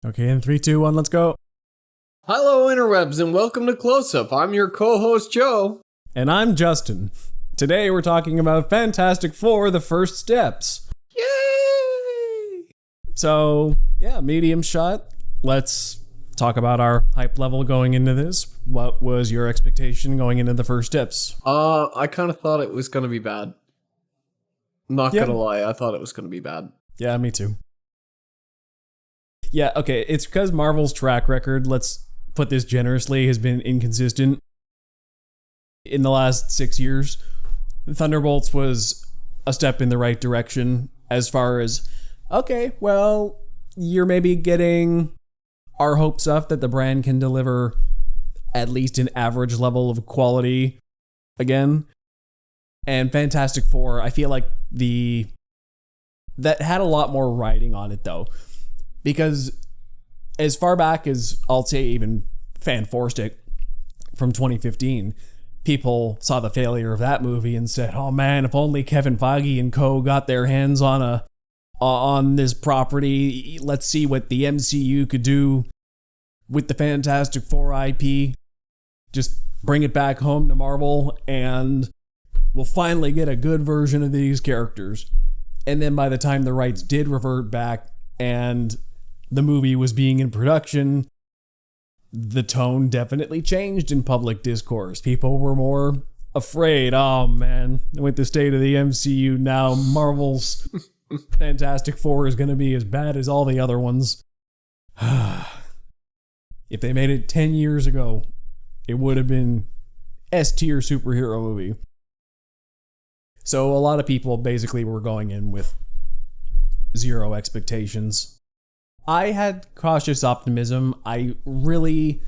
Okay, in 3, 2, 1, let's go. Hello, interwebs, and welcome to Closeup. I'm your co-host, Joe. And I'm Justin. Today we're talking about Fantastic Four: The First Steps. Yay! So, yeah, medium shot. Let's talk about our hype level going into this. What was your expectation going into the first steps? I kind of thought it was going to be bad. Not gonna lie, I thought it was going to be bad. Yeah, me too. Yeah, okay, it's because Marvel's track record, let's put this generously, has been inconsistent. In the last 6 years, Thunderbolts was a step in the right direction as far as, okay, well, you're maybe getting our hopes up that the brand can deliver at least an average level of quality again. And Fantastic Four, I feel like that had a lot more riding on it though. Because as far back as, I'll say even Fan Four Stick from 2015, people saw the failure of that movie and said, oh man, if only Kevin Feige and co got their hands on this property, let's see what the MCU could do with the Fantastic Four IP. Just bring it back home to Marvel and we'll finally get a good version of these characters. And then by the time the rights did revert back and the movie was being in production, the tone definitely changed in public discourse. People were more afraid. Oh man, with the state of the MCU now, Marvel's Fantastic Four is going to be as bad as all the other ones. If they made it 10 years ago, it would have been S-tier superhero movie. So a lot of people basically were going in with zero expectations. I had cautious optimism. I really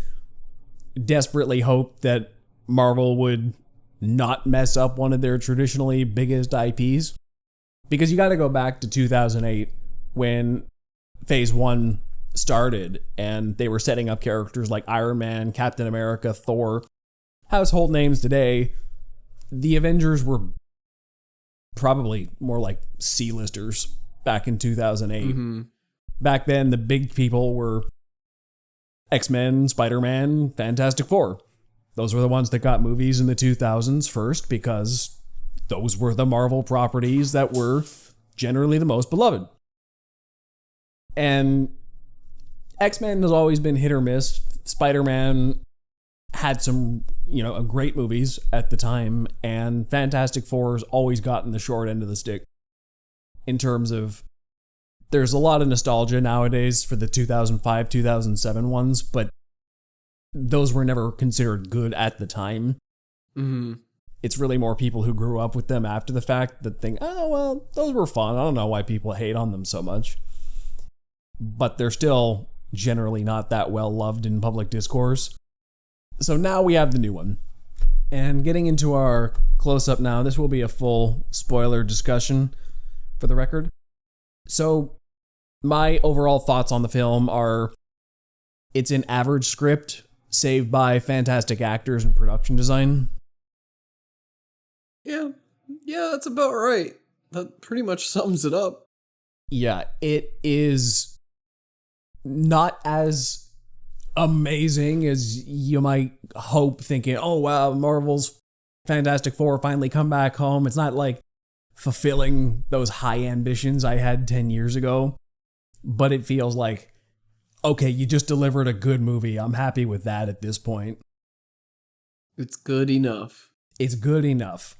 desperately hoped that Marvel would not mess up one of their traditionally biggest IPs. Because you got to go back to 2008 when Phase 1 started and they were setting up characters like Iron Man, Captain America, Thor. Household names today. The Avengers were probably more like C-listers back in 2008. Mm-hmm. Back then, the big people were X-Men, Spider-Man, Fantastic Four. Those were the ones that got movies in the 2000s first because those were the Marvel properties that were generally the most beloved. And X-Men has always been hit or miss. Spider-Man had some, great movies at the time, and Fantastic Four's always gotten the short end of the stick in terms of there's a lot of nostalgia nowadays for the 2005, 2007 ones, but those were never considered good at the time. Mm-hmm. It's really more people who grew up with them after the fact that think, oh, well, those were fun. I don't know why people hate on them so much. But they're still generally not that well loved in public discourse. So now we have the new one. And getting into our close-up now, this will be a full spoiler discussion for the record. So my overall thoughts on the film are it's an average script saved by fantastic actors and production design. Yeah, that's about right. That pretty much sums it up. Yeah, it is not as amazing as you might hope, thinking, oh wow, Marvel's Fantastic Four finally come back home. It's not like fulfilling those high ambitions I had 10 years ago, but it feels like, okay, you just delivered a good movie. I'm happy with that at this point. It's good enough. It's good enough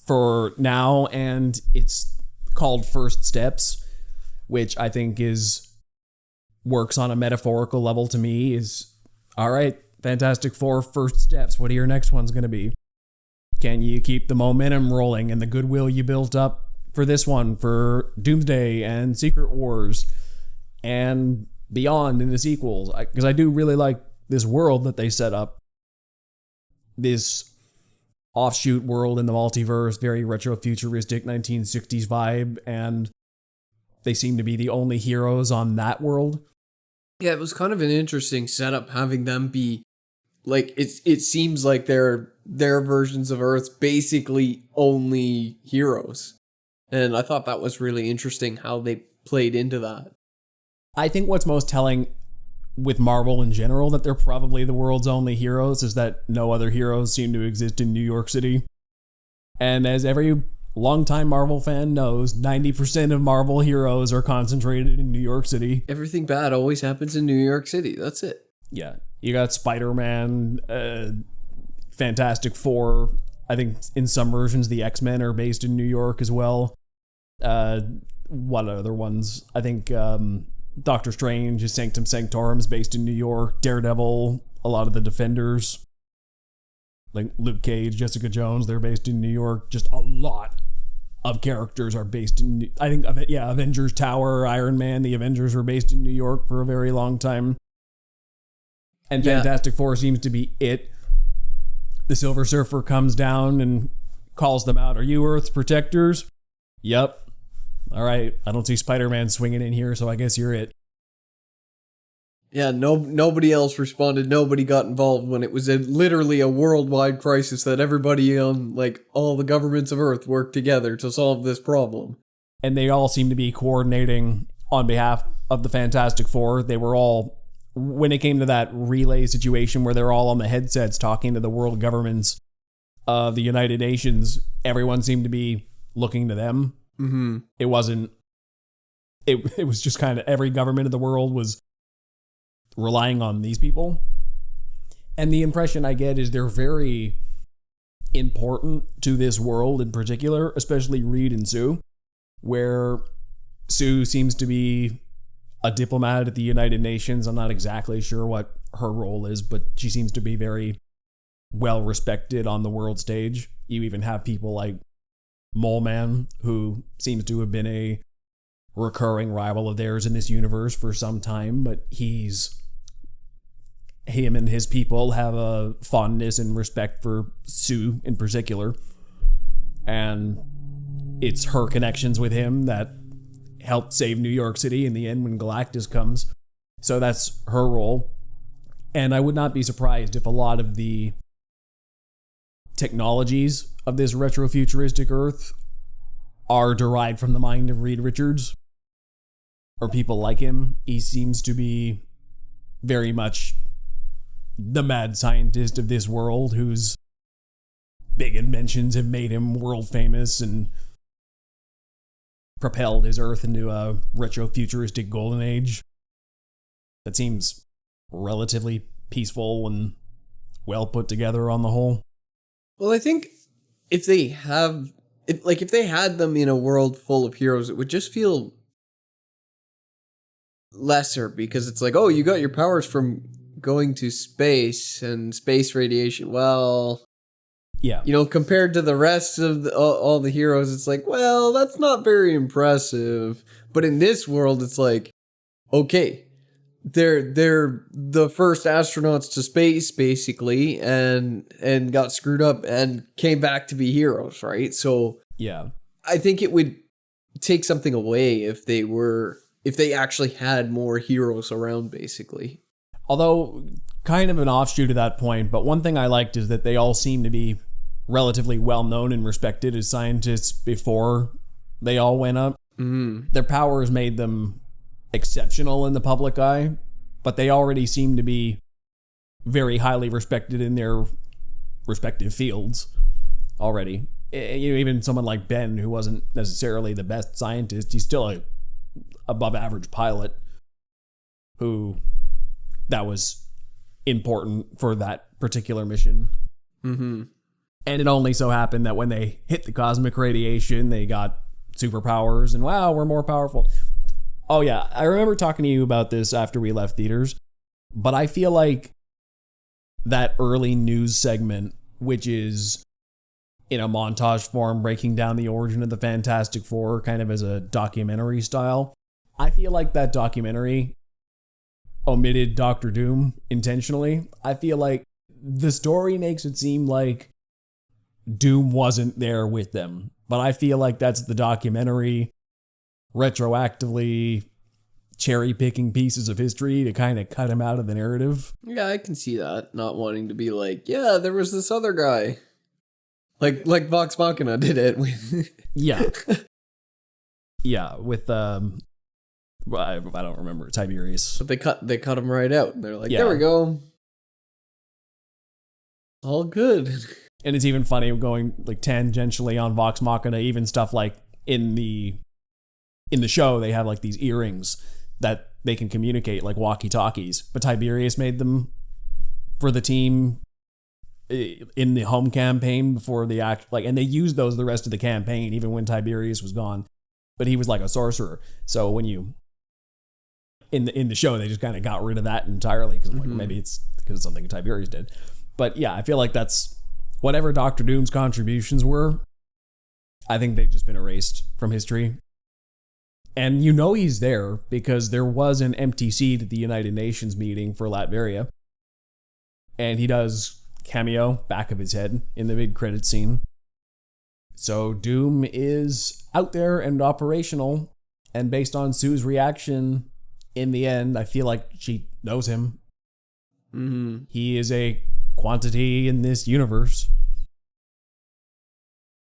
for now, and it's called First Steps, which I think works on a metaphorical level to me. Is all right, Fantastic Four first steps. What are your next ones going to be? Can you keep the momentum rolling and the goodwill you built up for this one, for Doomsday and Secret Wars and beyond in the sequels? Because I do really like this world that they set up. This offshoot world in the multiverse, very retro-futuristic 1960s vibe, and they seem to be the only heroes on that world. Yeah, it was kind of an interesting setup having them be like, it seems like their versions of Earth's basically only heroes. And I thought that was really interesting how they played into that. I think what's most telling with Marvel in general, that they're probably the world's only heroes, is that no other heroes seem to exist in New York City. And as every longtime Marvel fan knows, 90% of Marvel heroes are concentrated in New York City. Everything bad always happens in New York City. That's it. Yeah. You got Spider-Man, Fantastic Four. I think in some versions the X-Men are based in New York as well. What other ones? I think Doctor Strange, his Sanctum Sanctorum, is based in New York. Daredevil, a lot of the Defenders, like Luke Cage, Jessica Jones, they're based in New York. Just a lot of characters are based in, I think, Avengers Tower, Iron Man, the Avengers were based in New York for a very long time. And Fantastic Four seems to be it. The Silver Surfer comes down and calls them out. Are you Earth's protectors? Yep. All right. I don't see Spider-Man swinging in here, so I guess you're it. Yeah, nobody else responded. Nobody got involved when it was literally a worldwide crisis that everybody on, like, all the governments of Earth worked together to solve this problem. And they all seem to be coordinating on behalf of the Fantastic Four. They were all, when it came to that relay situation where they're all on the headsets talking to the world governments of the United Nations, everyone seemed to be looking to them. Mm-hmm. It wasn't, it was just kind of every government of the world was relying on these people. And the impression I get is they're very important to this world in particular, especially Reed and Sue, where Sue seems to be a diplomat at the United Nations. I'm not exactly sure what her role is, but she seems to be very well respected on the world stage. You even have people like Mole Man, who seems to have been a recurring rival of theirs in this universe for some time, but him and his people have a fondness and respect for Sue in particular. And it's her connections with him that helped save New York City in the end when Galactus comes. So that's her role. And I would not be surprised if a lot of the technologies of this retrofuturistic Earth are derived from the mind of Reed Richards or people like him. He seems to be very much the mad scientist of this world whose big inventions have made him world famous and propelled his Earth into a retrofuturistic golden age that seems relatively peaceful and well put together on the whole. Well, I think if they had them in a world full of heroes, it would just feel lesser, because it's like, oh, you got your powers from going to space and space radiation. Well, yeah, compared to the rest of all the heroes, it's like, well, that's not very impressive. But in this world, it's like, okay, they're the first astronauts to space, basically, and got screwed up and came back to be heroes, right? So yeah, I think it would take something away if they actually had more heroes around, basically. Although, kind of an offshoot of that point, but one thing I liked is that they all seem to be relatively well known and respected as scientists before they all went up. Mm-hmm. Their powers made them exceptional in the public eye, but they already seem to be very highly respected in their respective fields already. Even someone like Ben, who wasn't necessarily the best scientist, he's still a above average pilot who that was important for that particular mission. Mm-hmm. And it only so happened that when they hit the cosmic radiation, they got superpowers and wow, we're more powerful. Oh yeah, I remember talking to you about this after we left theaters, but I feel like that early news segment, which is in a montage form breaking down the origin of the Fantastic Four kind of as a documentary style, I feel like that documentary omitted Doctor Doom intentionally. I feel like the story makes it seem like Doom wasn't there with them, but I feel like that's the documentary retroactively cherry picking pieces of history to kind of cut him out of the narrative. Yeah, I can see that. Not wanting to be like, yeah, there was this other guy. Like Vox Machina did it. Yeah. Yeah, with I don't remember. Tiberius. But they cut him right out. And they're like, Yeah. there we go. All good. And it's even funny going like tangentially on Vox Machina, even stuff like in the show, they have like these earrings that they can communicate like walkie-talkies. But Tiberius made them for the team in the home campaign before the act, like, and they used those the rest of the campaign, even when Tiberius was gone. But he was like a sorcerer. So when you in the show, they just kind of got rid of that entirely because like maybe it's because of something Tiberius did. But yeah, I feel like that's whatever Doctor Doom's contributions were. I think they've just been erased from history. And you know he's there because there was an empty seat at the United Nations meeting for Latveria. And he does cameo back of his head in the mid-credit scene. So Doom is out there and operational. And based on Sue's reaction in the end, I feel like she knows him. Mm-hmm. He is a quantity in this universe.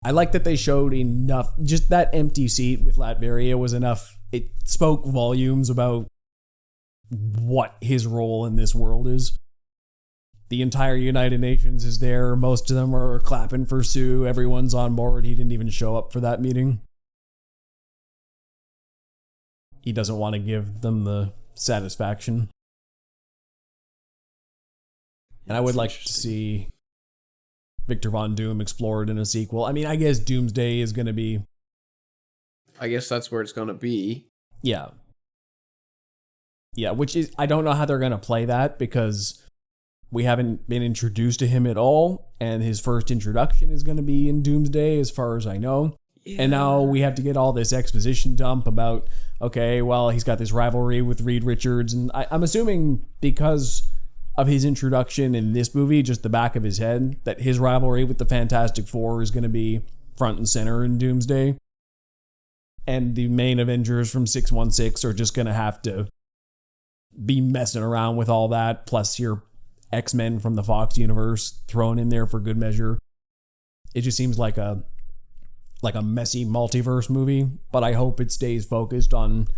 I like that they showed enough. Just that empty seat with Latveria was enough. It spoke volumes about what his role in this world is. The entire United Nations is there. Most of them are clapping for Sue. Everyone's on board. He didn't even show up for that meeting. He doesn't want to give them the satisfaction. And I would like to see Victor Von Doom explored in a sequel. I mean, I guess Doomsday is going to be... I guess that's where it's going to be. Yeah. Yeah, which is... I don't know how they're going to play that because we haven't been introduced to him at all, and his first introduction is going to be in Doomsday, as far as I know. Yeah. And now we have to get all this exposition dump about, okay, well, he's got this rivalry with Reed Richards, and I'm assuming because of his introduction in this movie, just the back of his head, that his rivalry with the Fantastic Four is going to be front and center in Doomsday. And the main Avengers from 616 are just going to have to be messing around with all that, plus your X-Men from the Fox universe thrown in there for good measure. It just seems like a messy multiverse movie, but I hope it stays focused on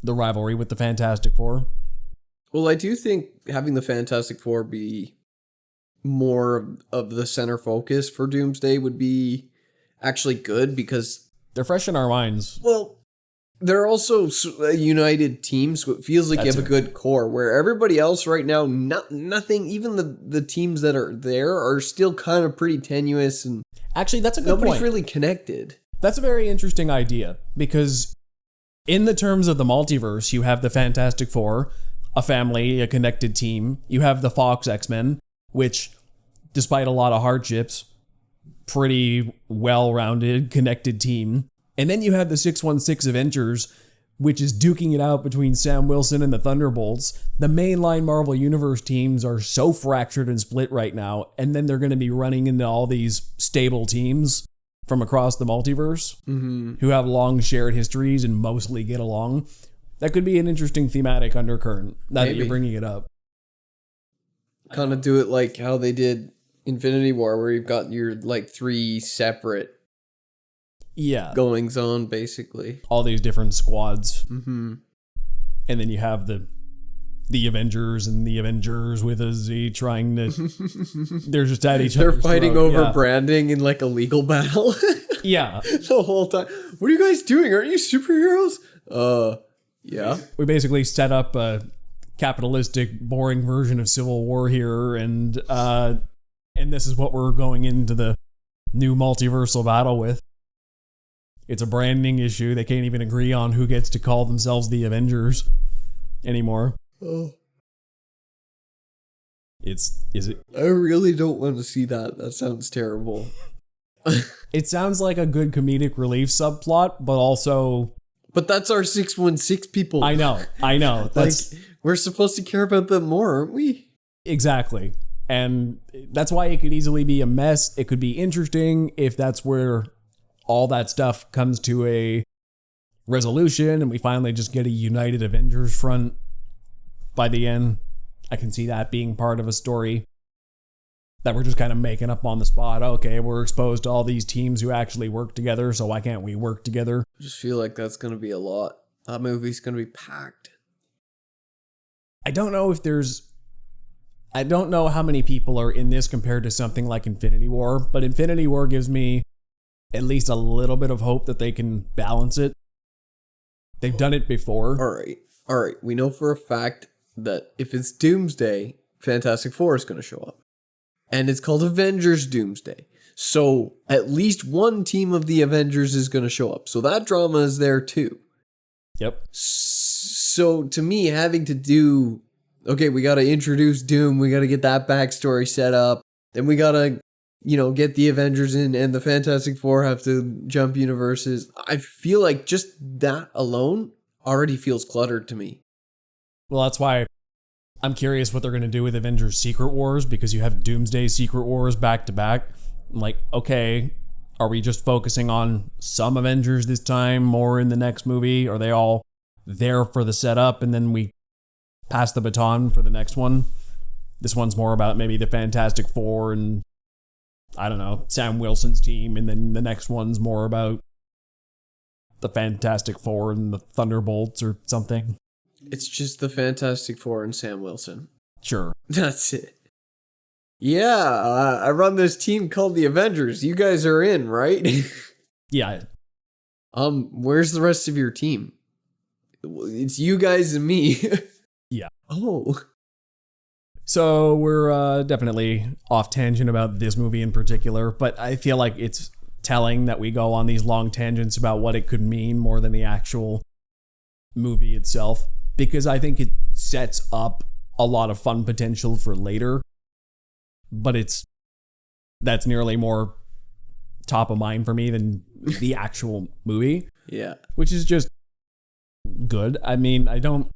the rivalry with the Fantastic Four. Well, I do think having the Fantastic Four be more of the center focus for Doomsday would be actually good because they're fresh in our minds. Well, they're also a united team, so it feels like you have a good core, where everybody else right now, nothing, even the teams that are there are still kind of pretty tenuous, and actually, that's a good point. Nobody's really connected. That's a very interesting idea, because in the terms of the multiverse, you have the Fantastic Four, a family, a connected team. You have the Fox X-Men, which, despite a lot of hardships, pretty well-rounded, connected team. And then you have the 616 Avengers, which is duking it out between Sam Wilson and the Thunderbolts. The mainline Marvel Universe teams are so fractured and split right now, and then they're going to be running into all these stable teams from across the multiverse who have long shared histories and mostly get along. That could be an interesting thematic undercurrent, now that you're bringing it up. Kind of do it like how they did Infinity War, where you've got your like three separate goings on, basically. All these different squads. Mm-hmm. And then you have the Avengers and the Avengers with a Z trying to... they're just at each other. They're fighting over branding in like a legal battle. Yeah. The whole time. What are you guys doing? Aren't you superheroes? Yeah. We basically set up a capitalistic, boring version of Civil War here, and this is what we're going into the new multiversal battle with. It's a branding issue. They can't even agree on who gets to call themselves the Avengers anymore. Oh. Is it? I really don't want to see that. That sounds terrible. It sounds like a good comedic relief subplot, but also... But that's our 616 people. I know. That's, like, we're supposed to care about them more, aren't we? Exactly. And that's why it could easily be a mess. It could be interesting if that's where all that stuff comes to a resolution and we finally just get a united Avengers front by the end. I can see that being part of a story that we're just kind of making up on the spot. Okay, we're exposed to all these teams who actually work together, so why can't we work together? I just feel like that's going to be a lot. That movie's going to be packed. I don't know how many people are in this compared to something like Infinity War, but Infinity War gives me at least a little bit of hope that they can balance it. They've done it before. All right. We know for a fact that if it's Doomsday, Fantastic Four is going to show up. And it's called Avengers Doomsday. So at least one team of the Avengers is going to show up. So that drama is there too. Yep. So to me, having to do, okay, we got to introduce Doom. We got to get that backstory set up. Then we got to, get the Avengers in, and the Fantastic Four have to jump universes. I feel like just that alone already feels cluttered to me. Well, that's why I'm curious what they're going to do with Avengers Secret Wars, because you have Doomsday Secret Wars back to back. I'm like, okay, are we just focusing on some Avengers this time, more in the next movie? Are they all there for the setup and then we pass the baton for the next one? This one's more about maybe the Fantastic Four and, I don't know, Sam Wilson's team, and then the next one's more about the Fantastic Four and the Thunderbolts or something. It's just the Fantastic Four and Sam Wilson. Sure. That's it. Yeah, I run this team called the Avengers. You guys are in, right? Yeah. Where's the rest of your team? It's you guys and me. Yeah. Oh. So we're definitely off tangent about this movie in particular, but I feel like it's telling that we go on these long tangents about what it could mean more than the actual movie itself, because I think it sets up a lot of fun potential for later, but that's nearly more top of mind for me than the actual movie. Yeah. Which is just good. I mean, I don't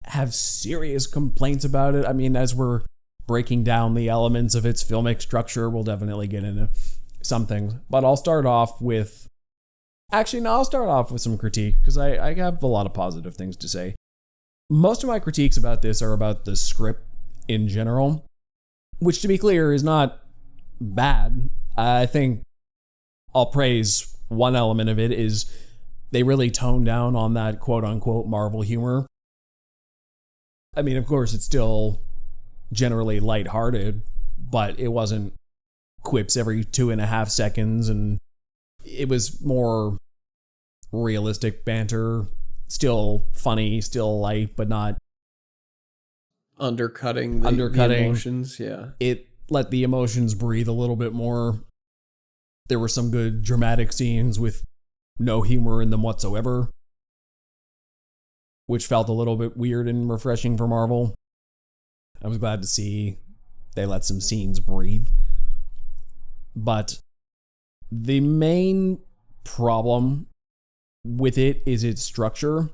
have serious complaints about it. I mean, as we're breaking down the elements of its filmic structure, we'll definitely get into some things. But I'll start off with... Actually, no, I'll start off with some critique, because I have a lot of positive things to say. Most of my critiques about this are about the script in general, which, to be clear, is not bad. I think I'll praise one element of it is they really toned down on that quote-unquote Marvel humor. I mean, of course, it's still generally lighthearted, but it wasn't quips every 2.5 seconds, and it was more realistic banter, still funny, still light, but not undercutting the emotions. Yeah, it let the emotions breathe a little bit more. There were some good dramatic scenes with no humor in them whatsoever, which felt a little bit weird and refreshing for Marvel. I was glad to see they let some scenes breathe. But the main problem with it is its structure.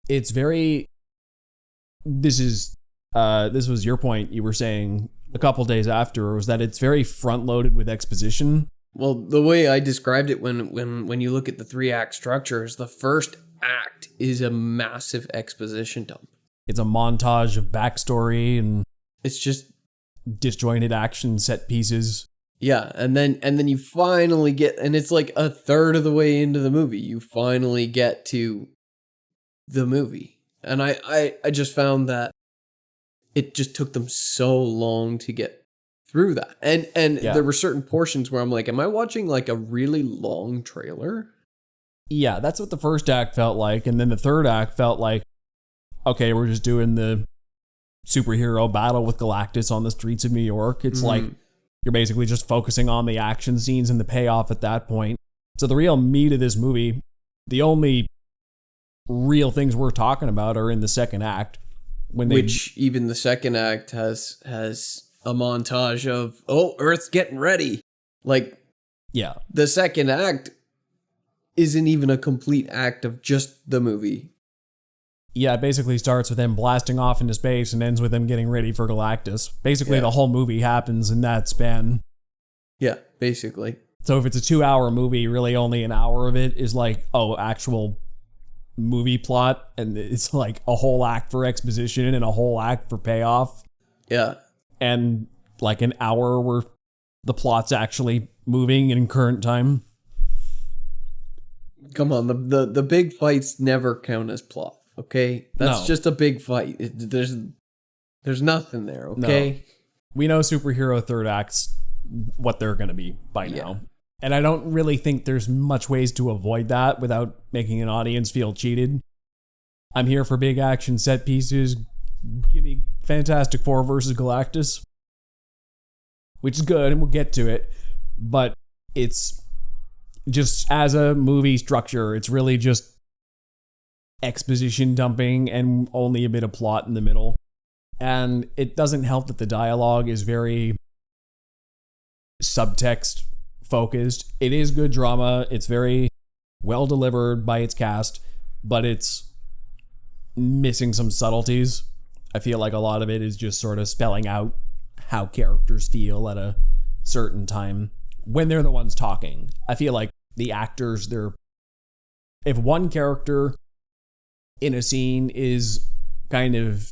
It's very... This was your point you were saying a couple days after, was that it's very front-loaded with exposition. Well, the way I described it when you look at the 3-act structure is the first act is a massive exposition dump. It's a montage of backstory and it's just disjointed action set pieces. Yeah, and then you finally get, and it's like a third of the way into the movie, you finally get to the movie. And I just found that it just took them so long to get through that. And yeah. There were certain portions where I'm like, am I watching like a really long trailer? Yeah, that's what the first act felt like. And then the third act felt like, okay, we're just doing the superhero battle with Galactus on the streets of New York. It's like you're basically just focusing on the action scenes and the payoff at that point. So the real meat of this movie, the only real things we're talking about are in the second act. Which even the second act has a montage of, oh, Earth's getting ready. Like, yeah, the second act isn't even a complete act of just the movie. Yeah, it basically starts with them blasting off into space and ends with them getting ready for Galactus. Basically, the whole movie happens in that span. Yeah, basically. So if it's a 2-hour movie, really only an hour of it is like, oh, actual movie plot, and it's like a whole act for exposition and a whole act for payoff. Yeah. And like an hour where the plot's actually moving in current time. Come on, the big fights never count as plot. Okay, that's No. just a big fight. There's nothing there. Okay, No. We know superhero third acts what they're going to be by now. Yeah. And I don't really think there's much ways to avoid that without making an audience feel cheated. I'm here for big action set pieces. Give me Fantastic Four versus Galactus, which is good, and we'll get to it. But it's just, as a movie structure, it's really just exposition dumping and only a bit of plot in the middle. And it doesn't help that the dialogue is very subtext focused. It is good drama. It's very well delivered by its cast, but it's missing some subtleties. I feel like a lot of it is just sort of spelling out how characters feel at a certain time when they're the ones talking. I feel like the actors, if one character in a scene is kind of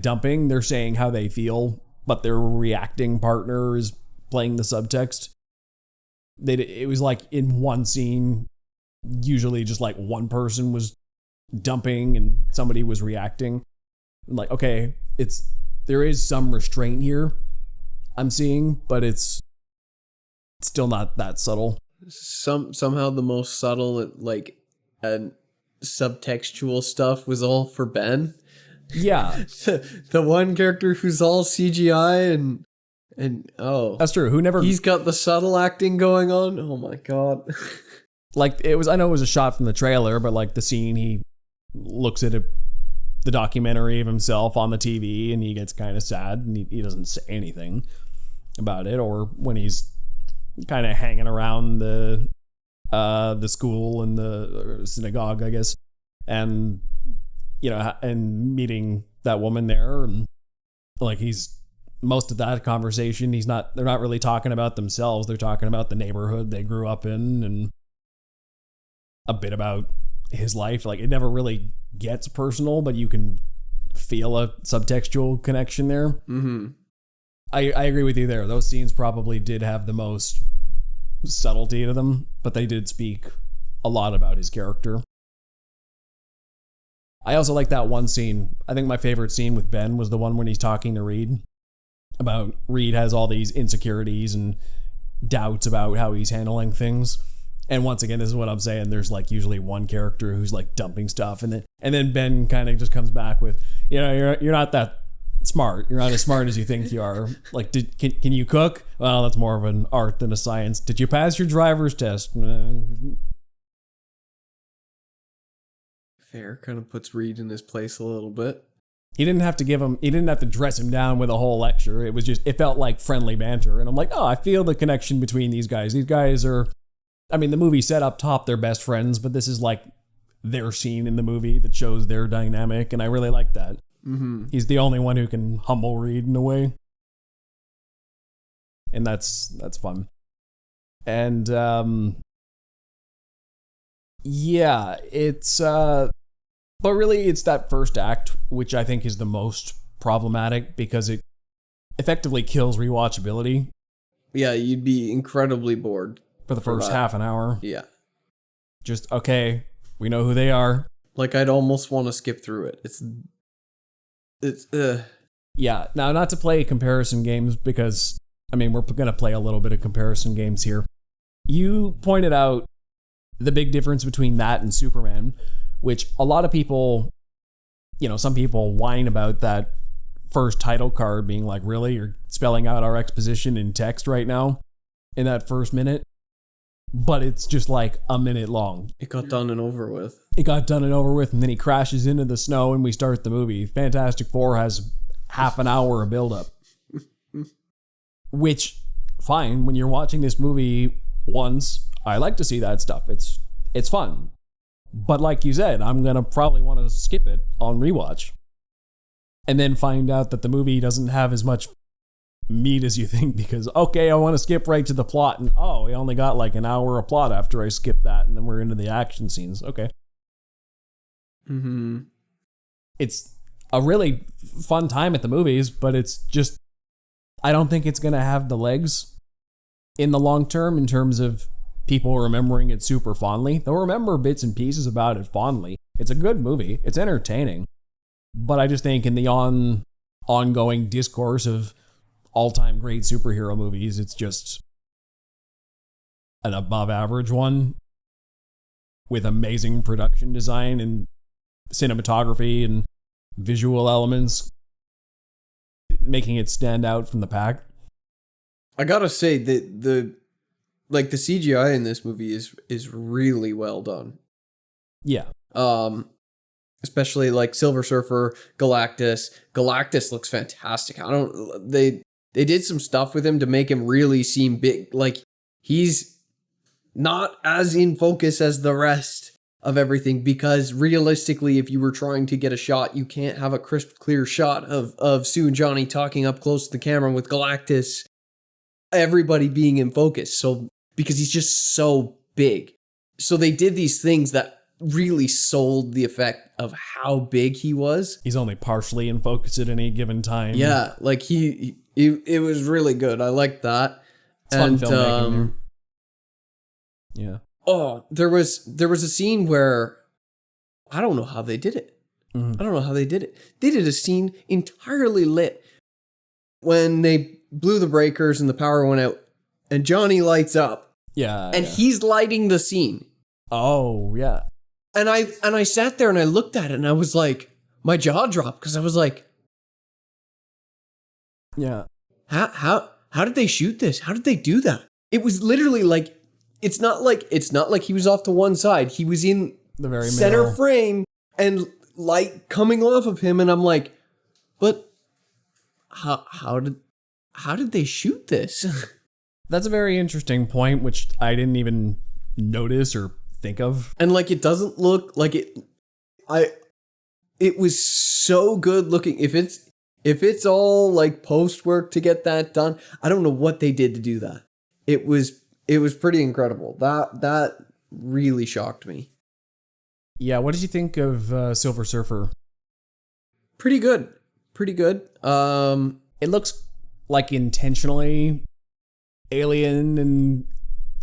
dumping, they're saying how they feel, but their reacting partner is playing the subtext. It was like in one scene, usually just like one person was dumping and somebody was reacting. I'm like, okay, there is some restraint here I'm seeing, but it's still not that subtle. Somehow the most subtle, like, and subtextual stuff was all for Ben. Yeah. The one character who's all CGI and That's true. He's got the subtle acting going on. Oh my god. Like, I know it was a shot from the trailer, but like the scene, he looks at the documentary of himself on the TV and he gets kind of sad and he doesn't say anything about it. Or when he's kind of hanging around the school and the synagogue, I guess, and and meeting that woman there, and like most of that conversation, they're not really talking about themselves. They're talking about the neighborhood they grew up in and a bit about his life. Like, it never really gets personal, but you can feel a subtextual connection there. Mm-hmm. I agree with you there. Those scenes probably did have the most subtlety to them, but they did speak a lot about his character. I also like that one scene. I think my favorite scene with Ben was the one when he's talking to Reed about Reed has all these insecurities and doubts about how he's handling things. And once again, this is what I'm saying. There's like usually one character who's like dumping stuff, and then Ben kind of just comes back with, you're not that smart. You're not as smart as you think you are. Like, can you cook? Well, that's more of an art than a science. Did you pass your driver's test? Fair. Kind of puts Reed in his place a little bit. He didn't have to dress him down with a whole lecture. It felt like friendly banter. And I'm like, oh, I feel the connection between these guys. These guys are, I mean, the movie set up top, they're best friends, but this is like their scene in the movie that shows their dynamic. And I really like that. Mm-hmm. He's the only one who can humble Reed in a way. And that's fun. And, yeah, it's, but really, it's that first act, which I think is the most problematic because it effectively kills rewatchability. Yeah, you'd be incredibly bored. For the first half an hour. Yeah. Just, okay, we know who they are. Like, I'd almost want to skip through it. It's Yeah, now not to play comparison games because, I mean, we're going to play a little bit of comparison games here. You pointed out the big difference between that and Superman, which a lot of people, some people whine about that first title card being like, really? You're spelling out our exposition in text right now in that first minute? But it's just like a minute long. It got done and over with. And then he crashes into the snow and we start the movie. Fantastic Four has half an hour of buildup. Which, fine, when you're watching this movie once, I like to see that stuff. It's fun. But like you said, I'm going to probably want to skip it on rewatch. And then find out that the movie doesn't have as much meat as you think because, okay, I want to skip right to the plot. And, oh, we only got like an hour of plot after I skip that. And then we're into the action scenes. Okay. Mm-hmm. It's a really fun time at the movies, but it's just, I don't think it's going to have the legs in the long term in terms of people remembering it super fondly. They'll remember bits and pieces about it fondly. It's a good movie. It's entertaining. But I just think in the ongoing discourse of all-time great superhero movies, it's just an above average one with amazing production design and cinematography and visual elements, making it stand out from the pack. I gotta say that the CGI in this movie is really well done. Yeah. Especially like Silver Surfer, Galactus. Galactus looks fantastic. They did some stuff with him to make him really seem big. Like, he's not as in focus as the rest of everything, because realistically, if you were trying to get a shot, you can't have a crisp, clear shot of Sue and Johnny talking up close to the camera with Galactus, everybody being in focus. So, because he's just so big. So they did these things that really sold the effect of how big he was. He's only partially in focus at any given time. Yeah, like it was really good. I liked that. It's fun filmmaking there. Yeah. Oh, there was a scene where I don't know how they did it. Mm-hmm. I don't know how they did it. They did a scene entirely lit when they blew the breakers and the power went out and Johnny lights up. Yeah. And he's lighting the scene. Oh, yeah. And I sat there and I looked at it and I was like, my jaw dropped, because I was like, yeah. How did they shoot this? How did they do that? It was literally like, it's not like he was off to one side. He was in the very center middle frame and light coming off of him, and I'm like, but how did they shoot this? That's a very interesting point, which I didn't even notice or think of. And like, it doesn't look like it. It was so good looking. If it's all like post work to get that done, I don't know what they did to do that. It was pretty incredible. That really shocked me. Yeah, what did you think of Silver Surfer? Pretty good. It looks like intentionally alien and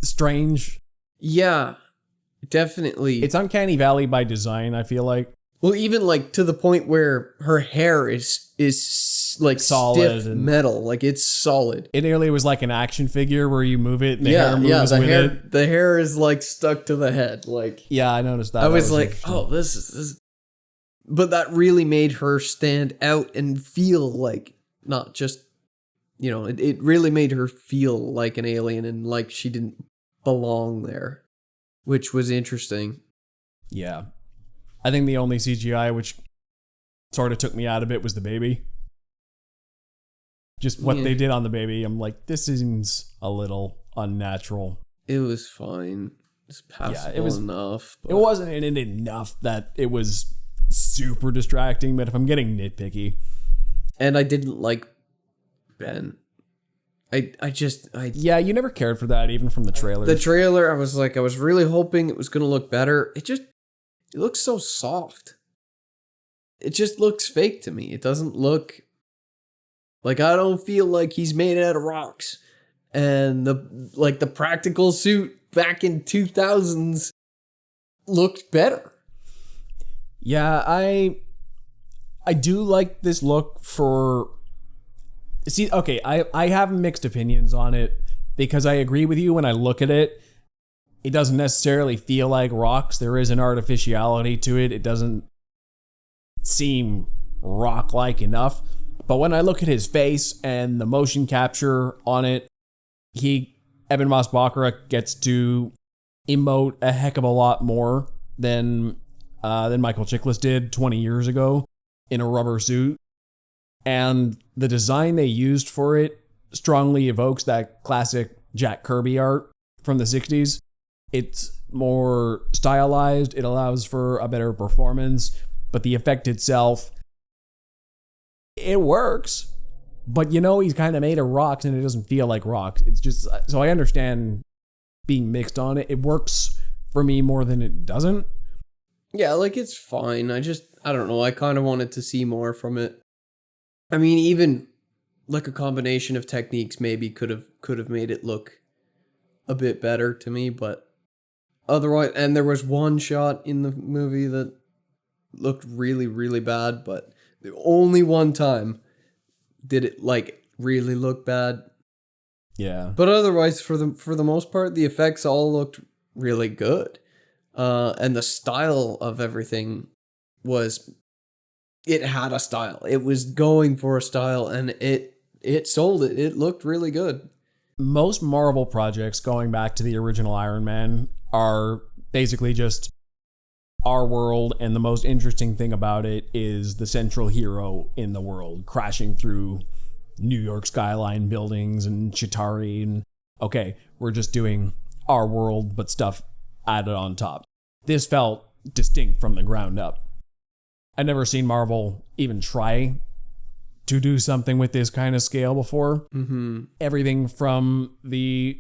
strange. Yeah, definitely. It's Uncanny Valley by design, I feel like. Well, even like to the point where her hair is like solid stiff metal, like it's solid. It nearly was like an action figure where you move it and the hair moves with it. The hair is like stuck to the head. Like, yeah, I noticed that. I was like, oh, this is. But that really made her stand out and feel like not just, it really made her feel like an alien and like she didn't belong there, which was interesting. Yeah. I think the only CGI which sort of took me out of it was the baby. Just what they did on the baby, I'm like, this seems a little unnatural. It was fine. It's passable enough. But it wasn't in it enough that it was super distracting, but if I'm getting nitpicky. And I didn't like Ben. Yeah, you never cared for that, even from the trailer. The trailer, I was really hoping it was going to look better. It looks so soft. It just looks fake to me. It doesn't look like, I don't feel like he's made out of rocks. And the practical suit back in 2000s looked better. Yeah, I do like this look for... See, okay, I have mixed opinions on it because I agree with you when I look at it. It doesn't necessarily feel like rocks. There is an artificiality to it. It doesn't seem rock-like enough. But when I look at his face and the motion capture on it, Eben Moss-Bachrach gets to emote a heck of a lot more than Michael Chiklis did 20 years ago in a rubber suit. And the design they used for it strongly evokes that classic Jack Kirby art from the 60s. It's more stylized. It allows for a better performance. But the effect itself, it works. But he's kind of made of rocks and it doesn't feel like rocks. It's just... So I understand being mixed on it. It works for me more than it doesn't. Yeah, like, it's fine. I don't know. I kind of wanted to see more from it. I mean, even like a combination of techniques maybe could have made it look a bit better to me, but otherwise, and there was one shot in the movie that looked really, really bad, but the only one time did it like really look bad. Yeah. But otherwise, for the most part, the effects all looked really good. And the style of everything it had a style. It was going for a style, and it sold it. It looked really good. Most Marvel projects, going back to the original Iron Man, are basically just our world, and the most interesting thing about it is the central hero in the world crashing through New York skyline buildings and Chitauri, and okay, we're just doing our world, but stuff added on top. This felt distinct from the ground up. I'd never seen Marvel even try to do something with this kind of scale before. Mm-hmm. Everything from the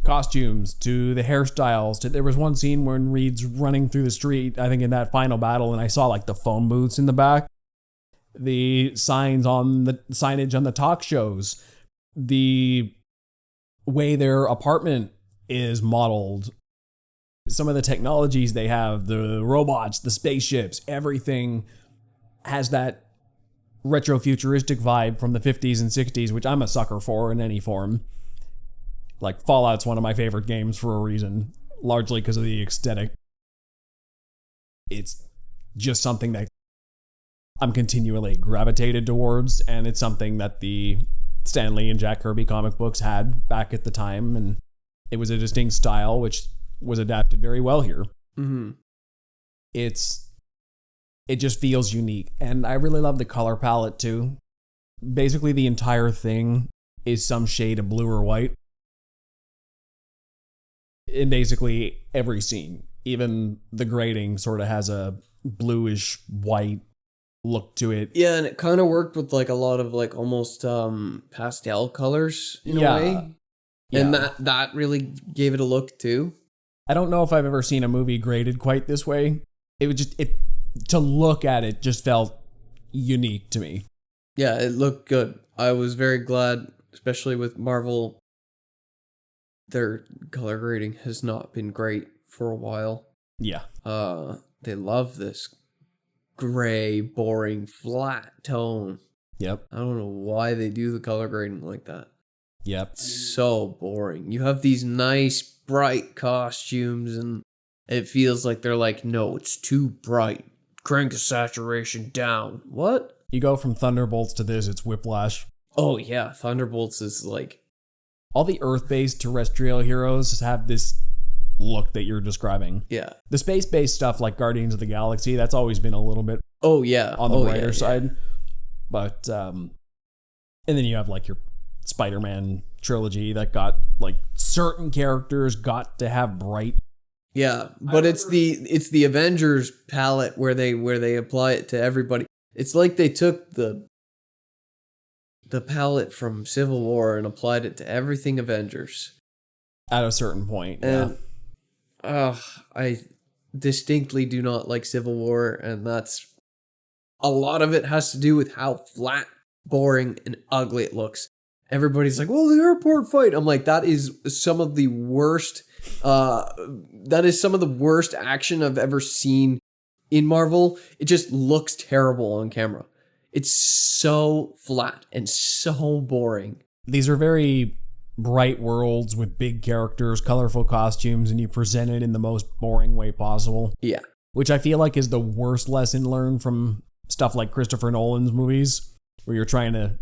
costumes to the hairstyles to, there was one scene when Reed's running through the street, I think in that final battle, and I saw like the phone booths in the back, the signage on the talk shows, the way their apartment is modeled, some of the technologies they have, the robots, the spaceships, everything has that retro-futuristic vibe from the 50s and 60s, which I'm a sucker for in any form. Like, Fallout's one of my favorite games for a reason, largely because of the aesthetic. It's just something that I'm continually gravitated towards, and it's something that the Stan Lee and Jack Kirby comic books had back at the time, and it was a distinct style, which was adapted very well here. Mm-hmm. It just feels unique, and I really love the color palette too. Basically, the entire thing is some shade of blue or white. In basically every scene, even the grading sort of has a bluish white look to it. Yeah, and it kind of worked with like a lot of like almost pastel colors in a way. Yeah. And that really gave it a look too. I don't know if I've ever seen a movie graded quite this way. It was just to look at it just felt unique to me. Yeah, it looked good. I was very glad, especially with Marvel. Their color grading has not been great for a while. Yeah. They love this gray, boring, flat tone. Yep. I don't know why they do the color grading like that. Yep. It's so boring. You have these nice, bright costumes, and it feels like they're like, no, it's too bright. Crank the saturation down. What? You go from Thunderbolts to this, it's Whiplash. Oh, yeah. Thunderbolts is like... All the Earth-based terrestrial heroes have this look that you're describing. Yeah. The space-based stuff like Guardians of the Galaxy, that's always been a little bit on the brighter side. Yeah. But, and then you have like your Spider-Man trilogy that got like certain characters got to have bright. Yeah, but it's the Avengers palette where they apply it to everybody. It's like they took the palette from Civil War and applied it to everything Avengers. At a certain point, and, I distinctly do not like Civil War, and that's... A lot of it has to do with how flat, boring, and ugly it looks. Everybody's like, well, the airport fight. I'm like, that is some of the worst... that is some of the worst action I've ever seen in Marvel. It just looks terrible on camera. It's so flat and so boring. These are very bright worlds with big characters, colorful costumes, and you present it in the most boring way possible. Yeah. Which I feel like is the worst lesson learned from stuff like Christopher Nolan's movies, where you're trying to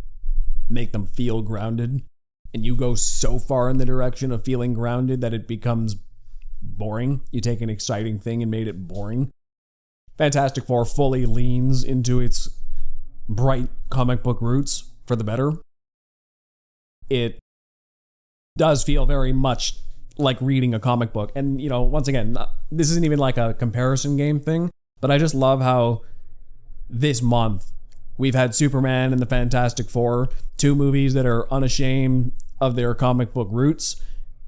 make them feel grounded, and you go so far in the direction of feeling grounded that it becomes boring. You take an exciting thing and made it boring. Fantastic Four fully leans into its bright comic book roots for the better. It does feel very much like reading a comic book. And, you know, once again, this isn't even like a comparison game thing, but I just love how this month we've had Superman and the Fantastic Four, two movies that are unashamed of their comic book roots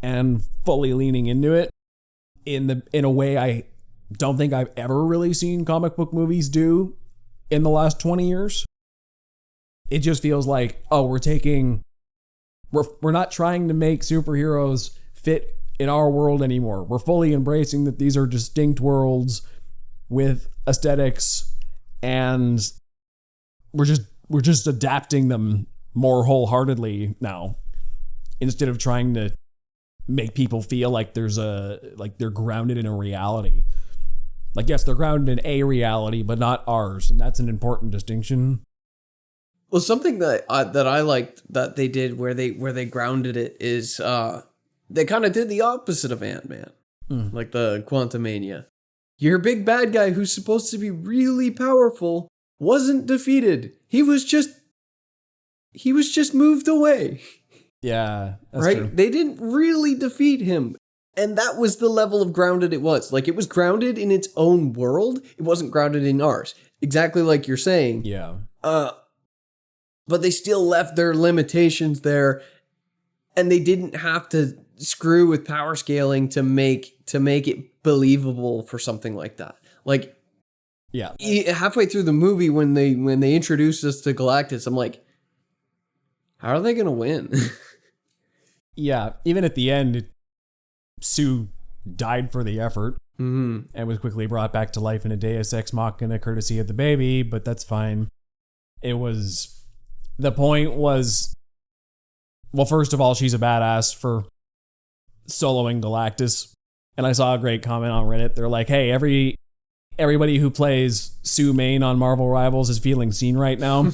and fully leaning into it in a way I don't think I've ever really seen comic book movies do in the last 20 years. It just feels like, oh, we're not trying to make superheroes fit in our world anymore. We're fully embracing that these are distinct worlds with aesthetics, and we're just adapting them more wholeheartedly now, instead of trying to make people feel like they're grounded in a reality. Like, yes, they're grounded in a reality, but not ours, and that's an important distinction. Well, something that I liked that they did where they grounded it is they kind of did the opposite of Ant-Man, like the Quantumania. Your big bad guy who's supposed to be really powerful wasn't defeated. He was just moved away. Yeah, that's right? true. They didn't really defeat him. And that was the level of grounded it was. Like, it was grounded in its own world. It wasn't grounded in ours. Exactly like you're saying. Yeah. But they still left their limitations there, and they didn't have to screw with power scaling to make it believable for something like that. Like, yeah, halfway through the movie when they introduced us to Galactus, I'm like, how are they going to win? Yeah, even at the end, Sue died for the effort and was quickly brought back to life in a Deus Ex Machina courtesy of the baby, but that's fine. The point was, well, first of all, she's a badass for soloing Galactus. And I saw a great comment on Reddit. They're like, hey, everybody who plays Sue Main on Marvel Rivals is feeling seen right now.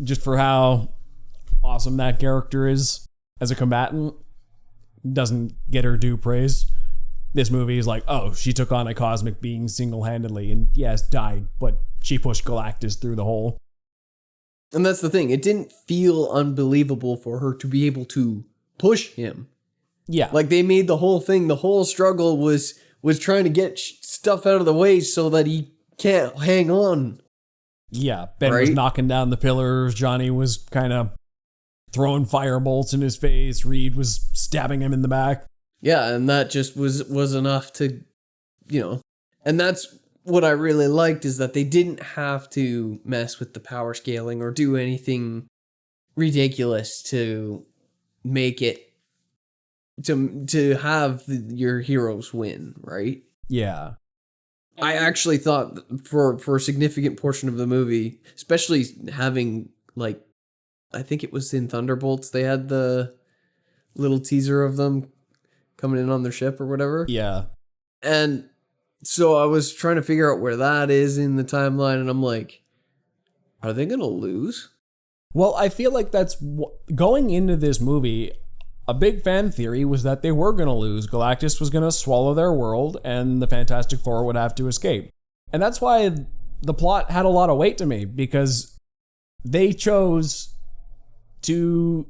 Just for how awesome that character is as a combatant. Doesn't get her due praise. This movie is like, oh, she took on a cosmic being single-handedly and yes, died, but she pushed Galactus through the hole. And that's the thing. It didn't feel unbelievable for her to be able to push him. Yeah. Like, they made the whole thing, the whole struggle was trying to get stuff out of the way so that he can't hang on. Yeah. Ben was knocking down the pillars. Johnny was kind of throwing fire bolts in his face. Reed was stabbing him in the back. Yeah, and that just was enough to, and that's what I really liked, is that they didn't have to mess with the power scaling or do anything ridiculous to make it, to have your heroes win, right? Yeah. I actually thought for a significant portion of the movie, especially having, like, I think it was in Thunderbolts, they had the little teaser of them coming in on their ship or whatever. Yeah. And so I was trying to figure out where that is in the timeline, and I'm like, are they going to lose? Well, I feel like that's going into this movie. A big fan theory was that they were going to lose. Galactus was going to swallow their world, and the Fantastic Four would have to escape. And that's why the plot had a lot of weight to me, because they chose to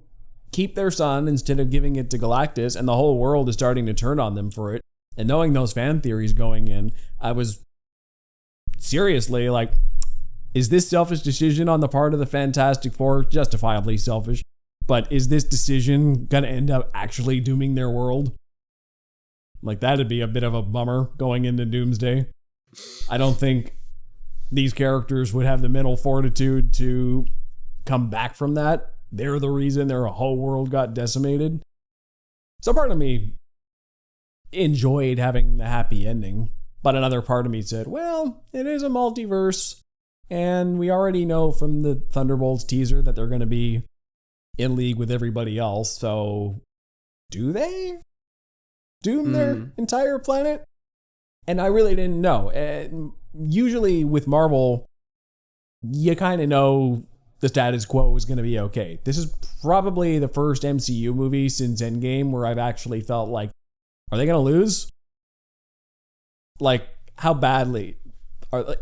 keep their son instead of giving it to Galactus, and the whole world is starting to turn on them for it. And knowing those fan theories going in, I was seriously like, is this selfish decision on the part of the Fantastic Four? Justifiably selfish. But is this decision going to end up actually dooming their world? Like, that'd be a bit of a bummer going into Doomsday. I don't think these characters would have the mental fortitude to come back from that. They're the reason their whole world got decimated. So part of me enjoyed having the happy ending, but another part of me said, well, it is a multiverse, and we already know from the Thunderbolts teaser that they're going to be in league with everybody else, so do they doom their entire planet? And I really didn't know. Usually with Marvel, you kind of know the status quo is going to be okay. This is probably the first MCU movie since Endgame where I've actually felt like, are they going to lose? Like, how badly?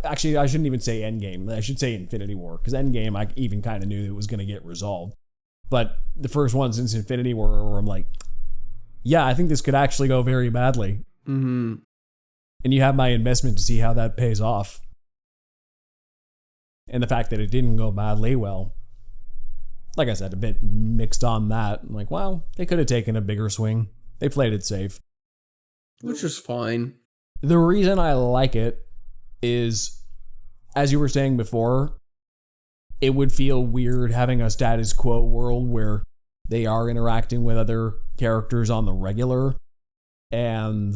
Actually, I shouldn't even say Endgame. I should say Infinity War, because Endgame, I even kind of knew it was going to get resolved. But the first one since Infinity War, where I'm like, yeah, I think this could actually go very badly. Mm-hmm. And you have my investment to see how that pays off. And the fact that it didn't go badly, well, like I said, a bit mixed on that. I'm like, well, they could have taken a bigger swing. They played it safe. Which is fine. The reason I like it is, as you were saying before, it would feel weird having a status quo world where They are interacting with other characters on the regular, and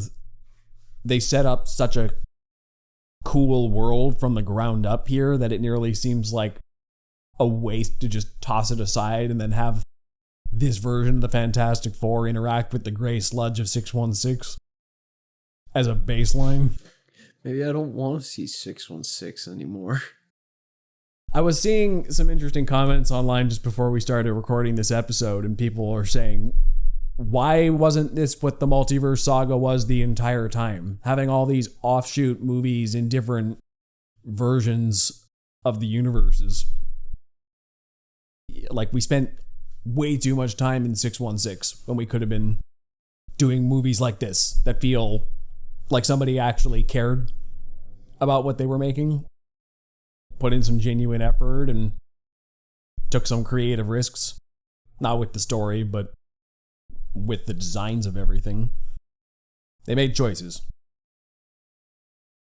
they set up such a cool world from the ground up here that it nearly seems like a waste to just toss it aside and then have this version of the Fantastic Four interact with the gray sludge of 616 as a baseline. Maybe I don't want to see 616 anymore. I was seeing some interesting comments online just before we started recording this episode, and people are saying, why wasn't this what the multiverse saga was the entire time? Having all these offshoot movies in different versions of the universes. Like, we spent way too much time in 616 when we could have been doing movies like this that feel like somebody actually cared about what they were making, put in some genuine effort, and took some creative risks. Not with the story, but with the designs of everything. They made choices.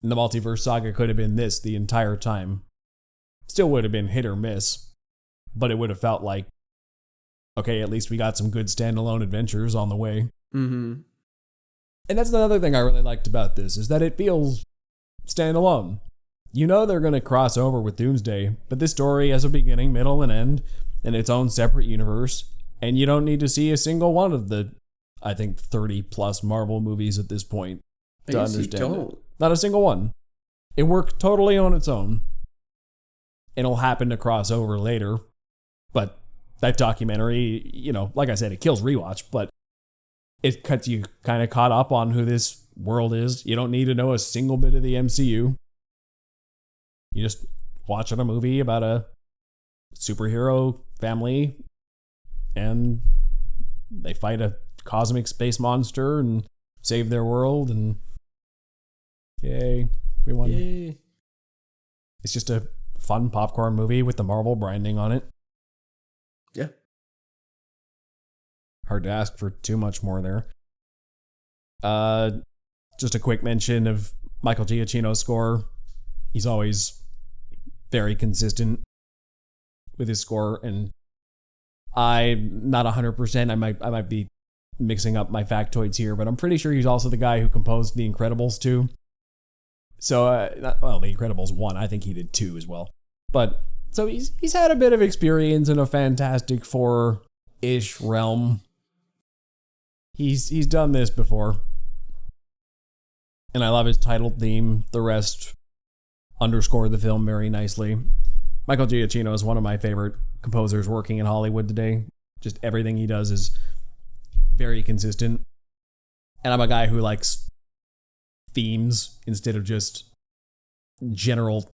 And the multiverse saga could have been this the entire time. Still would have been hit or miss, but it would have felt like, okay, at least we got some good standalone adventures on the way. Mm-hmm. And that's another thing I really liked about this, is that it feels standalone. You know they're going to cross over with Doomsday, but this story has a beginning, middle, and end in its own separate universe, and you don't need to see a single one of the, I think, 30 plus Marvel movies at this point to understand it. Not a single one. It worked totally on its own. It'll happen to cross over later, but that documentary, you know, like I said, it kills rewatch, but it cuts you kind of caught up on who this world is. You don't need to know a single bit of the MCU. You just watching a movie about a superhero family, and they fight a cosmic space monster and save their world, and yay, we won. Yay. It's just a fun popcorn movie with the Marvel branding on it. Yeah. Hard to ask for too much more there. Just a quick mention of Michael Giacchino's score. He's always very consistent with his score, and I'm not 100%. I might be mixing up my factoids here, but I'm pretty sure he's also the guy who composed The Incredibles 2. So, The Incredibles 1, I think he did 2 as well. But, so he's had a bit of experience in a Fantastic Four-ish realm. He's done this before. And I love his title theme. The rest underscore the film very nicely. Michael Giacchino is one of my favorite composers working in Hollywood today. Just everything he does is very consistent. And I'm a guy who likes themes instead of just general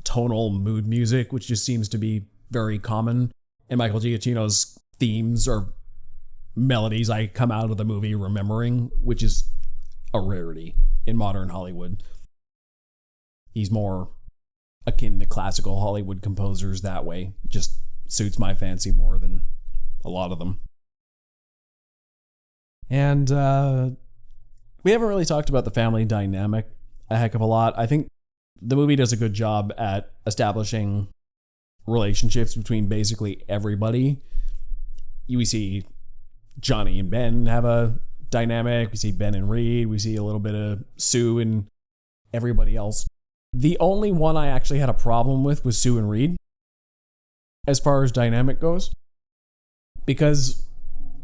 tonal mood music, which just seems to be very common. And Michael Giacchino's themes are melodies I come out of the movie remembering, which is a rarity in modern Hollywood. He's more akin to classical Hollywood composers that way. Just suits my fancy more than a lot of them. And we haven't really talked about the family dynamic a heck of a lot. I think the movie does a good job at establishing relationships between basically everybody. We see Johnny and Ben have a dynamic. We see Ben and Reed. We see a little bit of Sue and everybody else. The only one I actually had a problem with was Sue and Reed, as far as dynamic goes. Because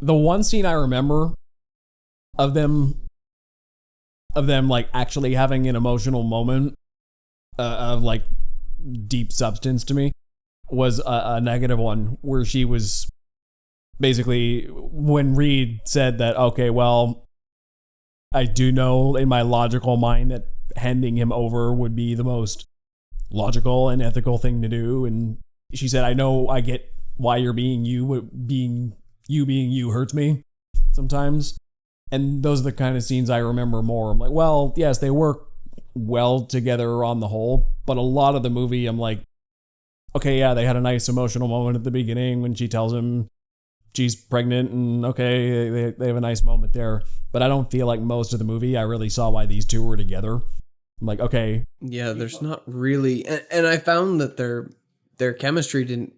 the one scene I remember of them like actually having an emotional moment of like deep substance to me was a negative one, where she was basically, when Reed said that, okay, well, I do know in my logical mind that handing him over would be the most logical and ethical thing to do. And she said, I know, I get why you're being you, but being you hurts me sometimes. And those are the kind of scenes I remember more. I'm like, well, yes, they work well together on the whole, but a lot of the movie, I'm like, okay, yeah, they had a nice emotional moment at the beginning when she tells him she's pregnant, and okay, they have a nice moment there. But I don't feel like most of the movie I really saw why these two were together. I'm like, okay. Yeah, there's not really, and I found that their chemistry didn't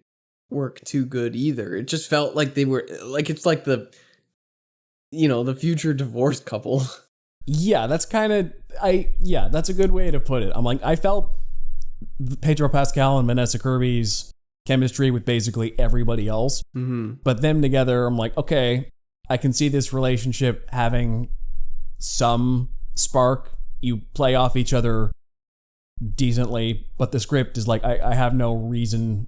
work too good either. It just felt like they were like, it's like the, you know, the future divorced couple. Yeah, that's kind of that's a good way to put it. I'm like, I felt Pedro Pascal and Vanessa Kirby's chemistry with basically everybody else, but them together, I'm like, okay, I can see this relationship having some spark. You play off each other decently, but the script is like, I have no reason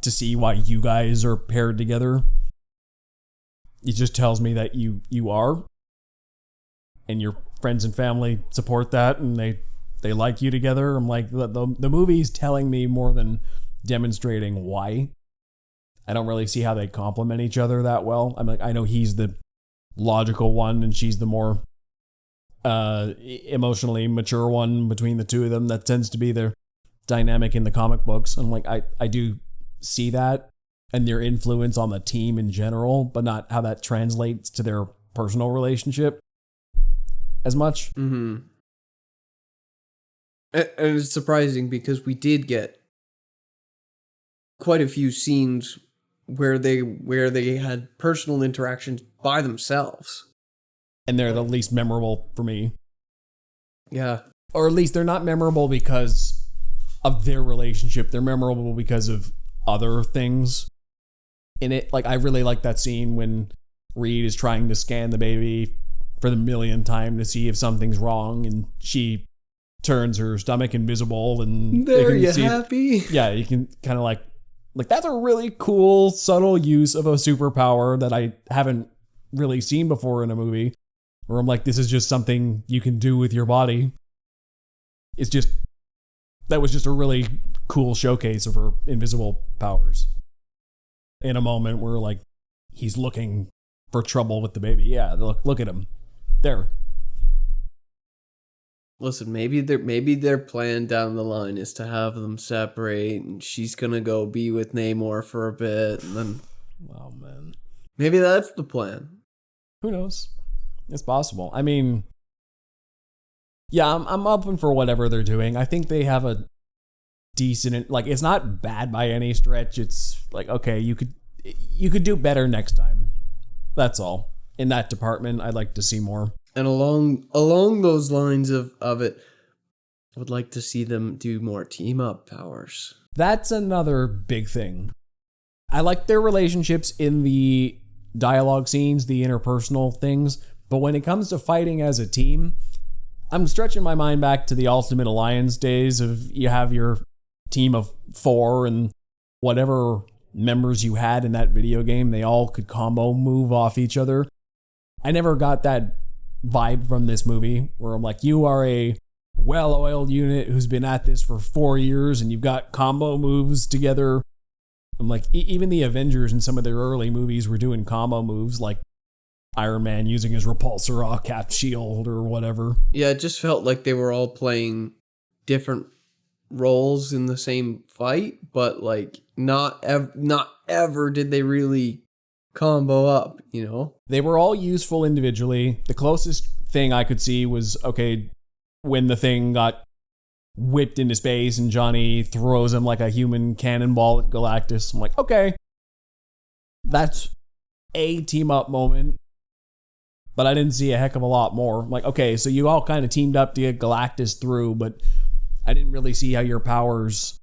to see why you guys are paired together. It just tells me that you are, and your friends and family support that, and they like you together. I'm like, the movie's telling me more than demonstrating why. I don't really see how they complement each other that well. I'm like, I know he's the logical one and she's the more emotionally mature one between the two of them. That tends to be their dynamic in the comic books. I'm like, I do see that and their influence on the team in general, but not how that translates to their personal relationship as much. And it's surprising because we did get quite a few scenes where they had personal interactions by themselves, and they're the least memorable for me. Yeah. Or at least they're not memorable because of their relationship. They're memorable because of other things in it. Like, I really like that scene when Reed is trying to scan the baby for the millionth time to see if something's wrong, and she turns her stomach invisible, and there you happy? Yeah, you can kind of like that's a really cool, subtle use of a superpower that I haven't really seen before in a movie, where I'm like, this is just something you can do with your body. It's just, that was just a really cool showcase of her invisible powers in a moment where like he's looking for trouble with the baby. Yeah, look at him there. Listen, maybe their plan down the line is to have them separate, and she's gonna go be with Namor for a bit, and then, oh man, maybe that's the plan. Who knows? It's possible. I mean, yeah, I'm open for whatever they're doing. I think they have a decent, like, it's not bad by any stretch. It's like, okay, you could do better next time. That's all. In that department, I'd like to see more. And along those lines of it, I would like to see them do more team up powers. That's another big thing. I like their relationships in the dialogue scenes, the interpersonal things, but when it comes to fighting as a team, I'm stretching my mind back to the Ultimate Alliance days of you have your team of 4 and whatever members you had in that video game, they all could combo move off each other. I never got that vibe from this movie where I'm like, you are a well-oiled unit who's been at this for 4 years and you've got combo moves together. I'm like, even the Avengers in some of their early movies were doing combo moves, like Iron Man using his repulsor off Cap shield or whatever. Yeah, it just felt like they were all playing different roles in the same fight, but like not ever did they really combo up, you know? They were all useful individually. The closest thing I could see was, okay, when the thing got whipped into space and Johnny throws him like a human cannonball at Galactus. I'm like, okay, that's a team up moment, but I didn't see a heck of a lot more. I'm like, okay, so you all kind of teamed up to get Galactus through, but I didn't really see how your powers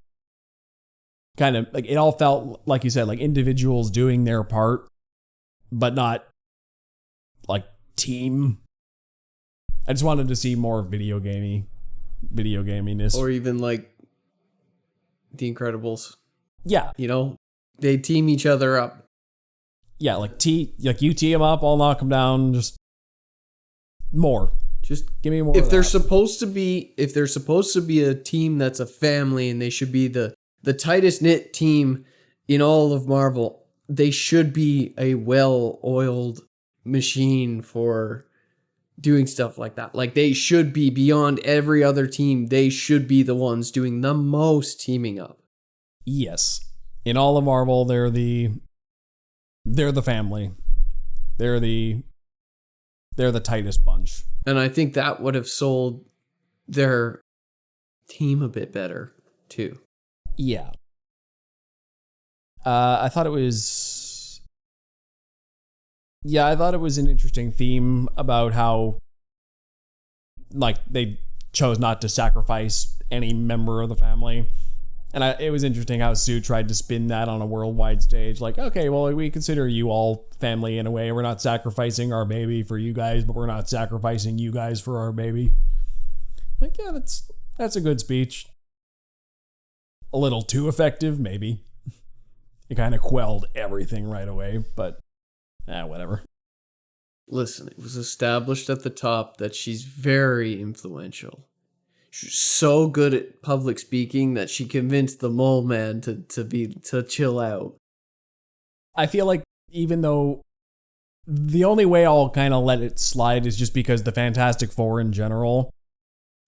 kind of, like, it all felt, like you said, like individuals doing their part, but not like team. I just wanted to see more video gaminess. Or even like The Incredibles. Yeah. You know, they team each other up. Yeah, like you tee them up, I'll knock them down. Just more. Just give me more. If they're supposed to be a team that's a family and they should be the tightest knit team in all of Marvel, they should be a well-oiled machine for doing stuff like that. Like, they should be beyond every other team. They should be the ones doing the most teaming up. Yes. In all of Marvel, they're the family. They're the tightest bunch. And I think that would have sold their team a bit better, too. Yeah. I thought it was... Yeah, I thought it was an interesting theme about how, like, they chose not to sacrifice any member of the family. And it was interesting how Sue tried to spin that on a worldwide stage. Like, okay, well, we consider you all family in a way. We're not sacrificing our baby for you guys, but we're not sacrificing you guys for our baby. Like, yeah, that's a good speech. A little too effective, maybe. It kind of quelled everything right away, but whatever. Listen, it was established at the top that she's very influential. She's so good at public speaking that she convinced the mole man to chill out. I feel like even though the only way I'll kind of let it slide is just because the Fantastic Four in general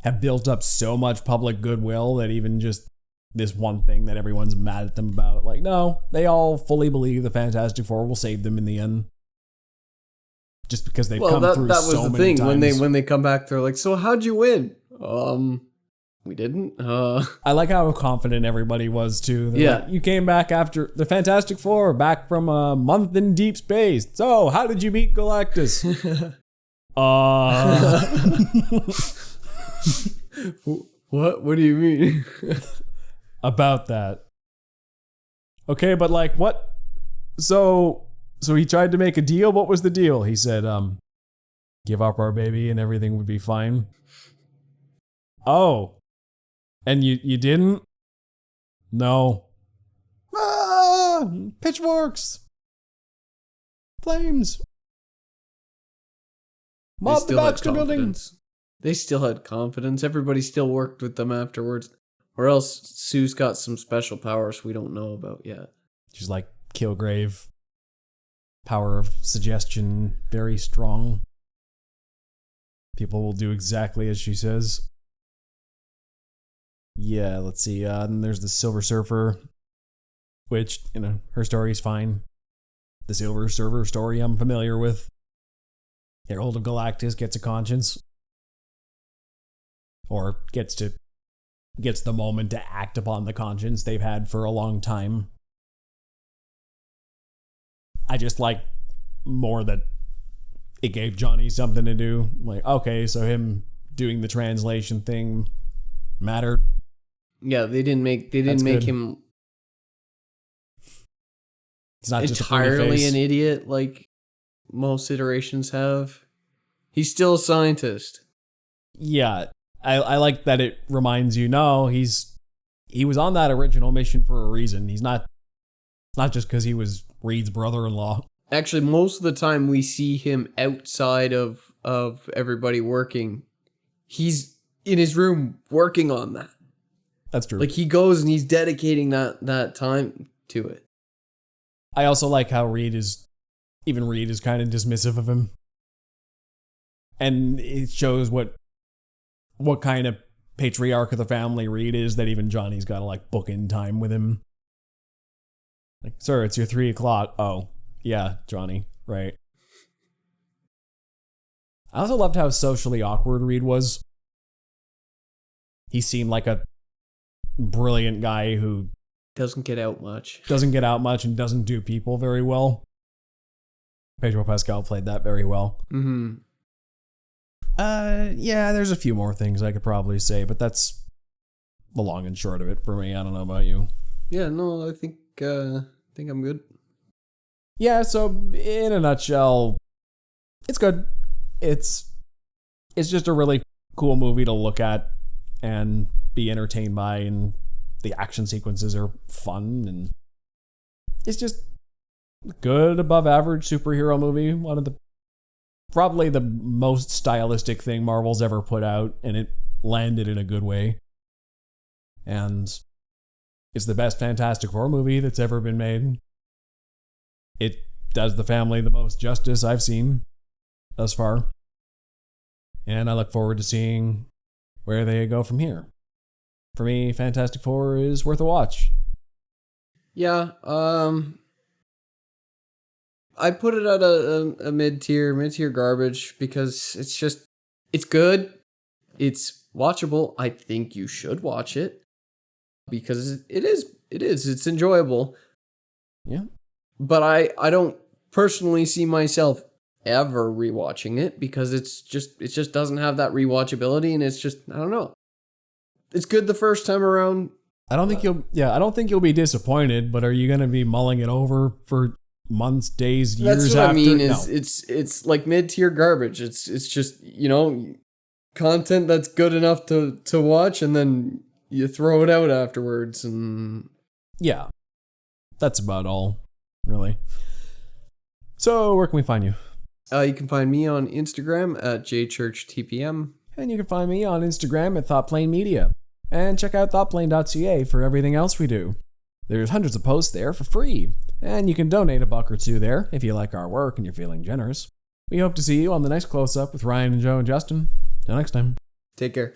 have built up so much public goodwill that even just this one thing that everyone's mad at them about, like, no, they all fully believe the Fantastic Four will save them in the end. Just because they've come through so many times. When they come back, they're like, so how'd you win? We didn't. I like how confident everybody was too. Yeah. Like, you came back after the Fantastic Four, back from a month in deep space. So, how did you beat Galactus? What? What do you mean? About that. Okay, but like, what? So he tried to make a deal. What was the deal? He said, give up our baby and everything would be fine. Oh. And you didn't? No. Ah! Pitchforks! Flames! Mob the Baxter Building! They still had confidence. Everybody still worked with them afterwards. Or else Sue's got some special powers we don't know about yet. She's like Kilgrave. Power of suggestion, very strong. People will do exactly as she says. Yeah, let's see. And there's the Silver Surfer, which, her story's fine. The Silver Surfer story I'm familiar with. Herald of Galactus gets a conscience. Or gets the moment to act upon the conscience they've had for a long time. I just like more that it gave Johnny something to do. Like, okay, so him doing the translation thing mattered. Yeah, they didn't make him He's not just entirely an idiot like most iterations have. He's still a scientist. Yeah, I like that it reminds you, no, he was on that original mission for a reason. He's not just because he was Reed's brother-in-law. Actually, most of the time we see him outside of everybody working. He's in his room working on that. That's true. Like, he goes and he's dedicating that time to it. I also like how Reed is kind of dismissive of him. And it shows what kind of patriarch of the family Reed is, that even Johnny's got to like book in time with him. Like, sir, it's your 3:00. Oh, yeah, Johnny, right. I also loved how socially awkward Reed was. He seemed like a brilliant guy who doesn't get out much and doesn't do people very well. Pedro Pascal played that very well. Mm-hmm. Yeah, there's a few more things I could probably say, but that's the long and short of it for me. I don't know about you. Yeah, no, I think I'm good. Yeah, so in a nutshell, it's good. It's just a really cool movie to look at and be entertained by, and the action sequences are fun, and it's just good above average superhero movie. One of the probably the most stylistic thing Marvel's ever put out, and it landed in a good way. And it's the best Fantastic Four movie that's ever been made. It does the family the most justice I've seen thus far. And I look forward to seeing where they go from here. For me, Fantastic Four is worth a watch. Yeah, I put it at a mid-tier garbage because it's good. It's watchable. I think you should watch it because it's enjoyable. Yeah. But I don't personally see myself ever rewatching it because it just doesn't have that rewatchability, and it's just, I don't know. It's good the first time around. I don't think you'll be disappointed, but are you going to be mulling it over for months, days, years That's what after? I mean is No. it's like mid-tier garbage. It's just, content that's good enough to watch, and then you throw it out afterwards. And Yeah. That's about all, really. So, where can we find you? you can find me on Instagram at jchurchtpm. And you can find me on Instagram at ThoughtPlane Media. And check out thoughtplane.ca for everything else we do. There's hundreds of posts there for free, and you can donate $1 or $2 there if you like our work and you're feeling generous. We hope to see you on the next close-up with Ryan and Joe and Justin. Till next time. Take care.